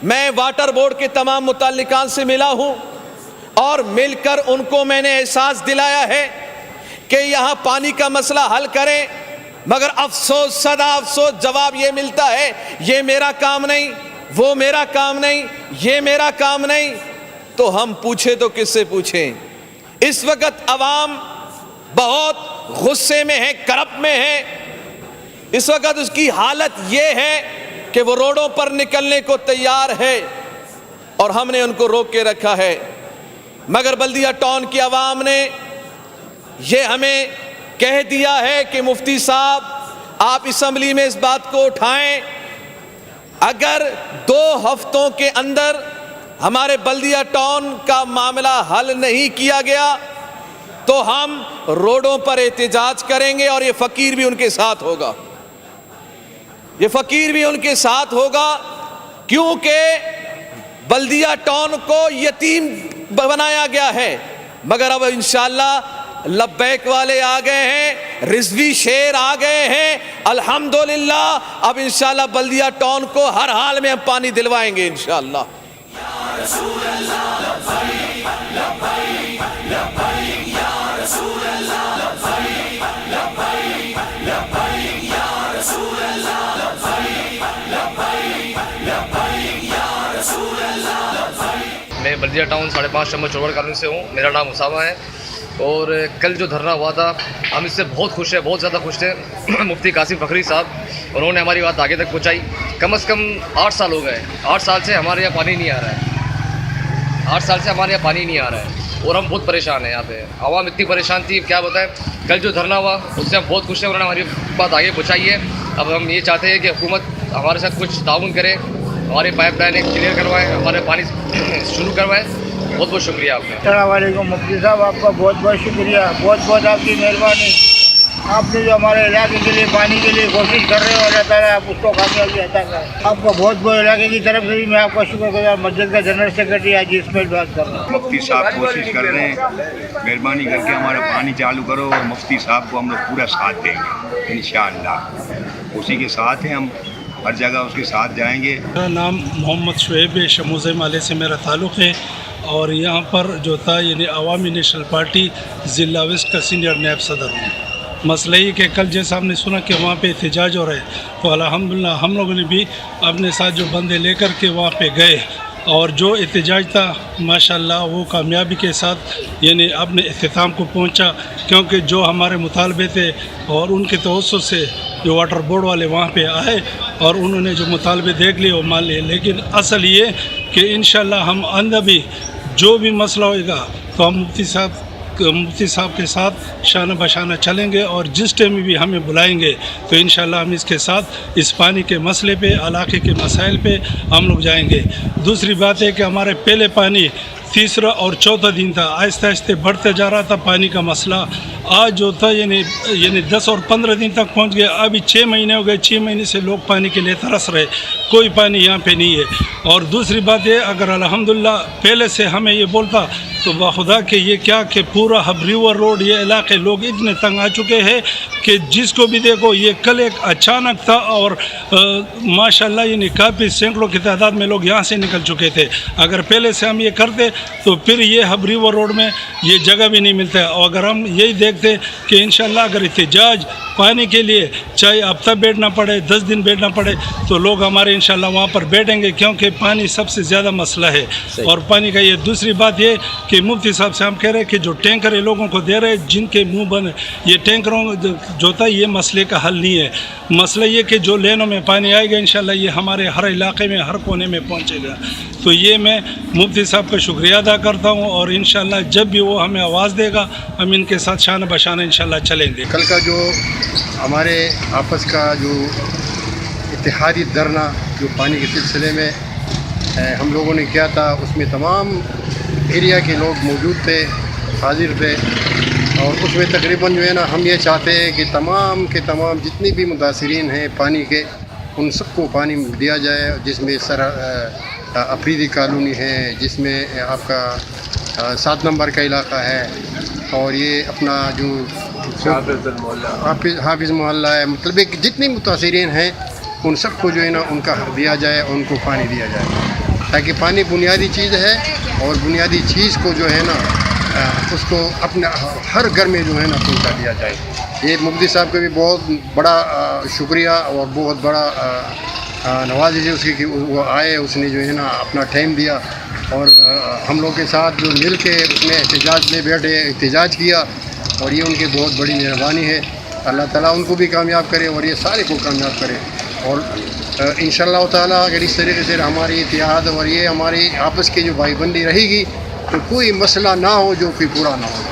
میں water board کے تمام متعلقان سے ملا ہوں اور مل کر ان کو میں نے احساس دلایا ہے کہ یہاں پانی کا مسئلہ حل کریں، مگر افسوس صدا افسوس جواب یہ ملتا ہے یہ میرا کام نہیں، وہ میرا کام نہیں، یہ میرا کام نہیں۔ تو ہم پوچھے تو کس سے پوچھیں؟ اس وقت عوام بہت غصے میں ہے، کرب میں ہے۔ اس وقت اس کی حالت یہ ہے کہ وہ روڈوں پر نکلنے کو تیار ہے اور ہم نے ان کو روک کے رکھا ہے، مگر بلدیہ ٹاؤن کی عوام نے یہ ہمیں کہہ دیا ہے کہ مفتی صاحب آپ اسمبلی میں اس بات کو اٹھائیں، اگر 2 ہفتوں کے اندر ہمارے بلدیہ ٹاؤن کا معاملہ حل نہیں کیا گیا تو ہم روڈوں پر احتجاج کریں گے، اور یہ فقیر بھی ان کے ساتھ ہوگا، یہ فقیر بھی ان کے ساتھ ہوگا، کیونکہ بلدیہ ٹاؤن کو یتیم بنایا گیا ہے۔ مگر اب انشاءاللہ لبیک والے آ گئے ہیں، رضوی شیر آ گئے ہیں، الحمدللہ اب انشاءاللہ بلدیہ ٹاؤن کو ہر حال میں ہم پانی دلوائیں گے انشاءاللہ۔ میں بلدیہ ٹاؤن 5.5 نمبر چوڑ کالونی سے ہوں، میرا نام اسامہ ہے، اور کل جو دھرنا ہوا تھا ہم اس سے بہت خوش ہیں، بہت زیادہ خوش تھے۔ مفتی قاسم فخری صاحب انہوں نے ہماری بات آگے تک پہنچائی۔ کم از کم 8 سال ہو گئے، 8 سال سے ہمارے یہاں پانی نہیں آ رہا ہے، 8 سال سے ہمارے یہاں پانی نہیں آ رہا ہے، اور ہم بہت پریشان ہیں۔ یہاں پہ عوام اتنی پریشان تھی، کیا بتائیں۔ کل جو دھرنا ہوا اس سے ہم بہت خوش ہیں، انہوں نے ہماری بات آگے پہنچائی ہے۔ اب ہم یہ چاہتے ہیں کہ حکومت ہمارے ساتھ کچھ تعاون کرے، ہمارے پائپ لائن کلیئر کروائیں، ہمارے پانی شروع کروائیں۔ بہت بہت شکریہ آپ کا۔ السلام علیکم مفتی صاحب، آپ کا بہت بہت شکریہ، بہت بہت آپ کی مہربانی۔ آپ نے جو ہمارے علاقے کے لیے پانی کے لیے کوشش کر رہے ہو، اللہ تعالیٰ آپ اس کو کامیابی عطا کریں۔ آپ کا بہت بہت علاقے کی طرف سے بھی میں آپ کا شکر گزار، مسجد کا جنرل سیکرٹری حاجی اسماعیل بات کر رہا ہوں۔ مفتی صاحب کوشش کر رہے ہیں، مہربانی کر کے ہمارا پانی چالو کرو، اور مفتی صاحب کو ہم لوگ پورا ساتھ دیں گے انشاءاللہ۔ اسی کے ساتھ ہیں، ہم ہر جگہ اس کے ساتھ جائیں گے۔ میرا نام محمد شعیب ہے، شموزہ مالے سے میرا تعلق ہے، اور یہاں پر جو تھا یعنی عوامی نیشنل پارٹی ضلع ویسٹ کا سینئر نائب صدر ہوں۔ مسئلہ یہ کہ کل جیسا ہم نے سنا کہ وہاں پہ احتجاج ہو رہا ہے، تو الحمدللہ ہم لوگوں نے بھی اپنے ساتھ جو بندے لے کر کے وہاں پہ گئے، اور جو احتجاج تھا ماشاءاللہ وہ کامیابی کے ساتھ یعنی اپنے اختتام کو پہنچا، کیونکہ جو ہمارے مطالبے تھے اور ان کے توسط سے جو واٹر بورڈ والے وہاں پہ آئے اور انہوں نے جو مطالبے دیکھ لیے وہ مان لیے۔ لیکن اصل یہ کہ انشاءاللہ ہم آئندہ بھی جو بھی مسئلہ ہوئے گا تو ہم مفتی صاحب کے ساتھ شانہ بشانہ چلیں گے، اور جس ٹائم بھی ہمیں بلائیں گے تو انشاءاللہ ہم اس کے ساتھ اس پانی کے مسئلے پہ، علاقے کے مسائل پہ ہم لوگ جائیں گے۔ دوسری بات ہے کہ ہمارے پہلے پانی 3 اور 4 دن تھا، آہستہ آہستہ بڑھتے جا رہا تھا پانی کا مسئلہ۔ آج جو تھا یعنی 10 اور 15 دن تک پہنچ گیا۔ ابھی 6 مہینے ہو گئے، 6 مہینے سے لوگ پانی کے لیے ترس رہے، کوئی پانی یہاں پہ نہیں ہے۔ اور دوسری بات یہ، اگر الحمدللہ پہلے سے ہمیں یہ بولتا تو بخدا کہ یہ کیا کہ پورا ہب ریور روڈ یہ علاقے لوگ اتنے تنگ آ چکے ہیں کہ جس کو بھی دیکھو یہ کل ایک اچانک تھا، اور ماشاءاللہ یعنی کافی سینکڑوں کی تعداد میں لوگ یہاں سے نکل چکے تھے۔ اگر پہلے سے ہم یہ کرتے تو پھر یہ ہب ریور روڈ میں یہ جگہ بھی نہیں ملتا ہے۔ اور اگر ہم یہی دیکھتے کہ انشاءاللہ اگر احتجاج پانی کے لیے چاہے ہفتہ بیٹھنا پڑے، 10 دن بیٹھنا پڑے، تو لوگ ہمارے انشاءاللہ وہاں پر بیٹھیں گے، کیونکہ پانی سب سے زیادہ مسئلہ ہے۔ اور پانی کا یہ دوسری بات یہ کہ مفتی صاحب سے ہم کہہ رہے ہیں کہ جو ٹینکر لوگوں کو دے رہے جن کے منہ بند، یہ ٹینکروں جو تھا یہ مسئلے کا حل نہیں ہے۔ مسئلہ یہ کہ جو لینوں میں پانی آئے گا انشاءاللہ یہ ہمارے ہر علاقے میں، ہر کونے میں پہنچے گا۔ تو یہ میں مفتی صاحب کا شکریہ ادا کرتا ہوں، اور انشاءاللہ جب بھی وہ ہمیں آواز دے گا ہم ان کے ساتھ شانہ بشانہ انشاءاللہ چلیں گے۔ کل کا جو ہمارے آپس کا جو اتحادی دھرنا جو پانی کے سلسلے میں ہم لوگوں نے کیا تھا، اس میں تمام ایریا کے لوگ موجود تھے، حاضر تھے، اور اس میں تقریباً جو ہے نا ہم یہ چاہتے ہیں کہ تمام کے تمام جتنے بھی متاثرین ہیں پانی کے ان سب کو پانی دیا جائے، جس میں افریدی کالونی ہے، جس میں آپ کا 7 نمبر کا علاقہ ہے، اور یہ اپنا جو حافظ محلہ ہے، مطلب کہ جتنے متاثرین ہیں ان سب کو جو ہے نا ان کا حق دیا جائے، ان کو پانی دیا جائے۔ تاکہ پانی بنیادی چیز ہے اور بنیادی چیز کو جو ہے نا اس کو اپنے ہر گھر میں جو ہے نا پہنچا دیا جائے. یہ مفتی صاحب کا بھی بہت بڑا شکریہ اور بہت بڑا نوازش ہے اس کی کہ وہ آئے, اس نے جو ہے نا اپنا ٹائم دیا اور ہم لوگ کے ساتھ جو مل کے اس میں احتجاج میں بیٹھے, احتجاج کیا, اور یہ ان کی بہت بڑی مہربانی ہے. اللہ تعالیٰ ان کو بھی کامیاب کرے اور یہ سارے کو کامیاب کرے. اور انشاءاللہ تعالیٰ اگر اس طریقے سے ہماری اتحاد اور یہ ہماری آپس کی جو بھائی بندی رہے گی تو کوئی مسئلہ نہ ہو جو کوئی پورا نہ ہو.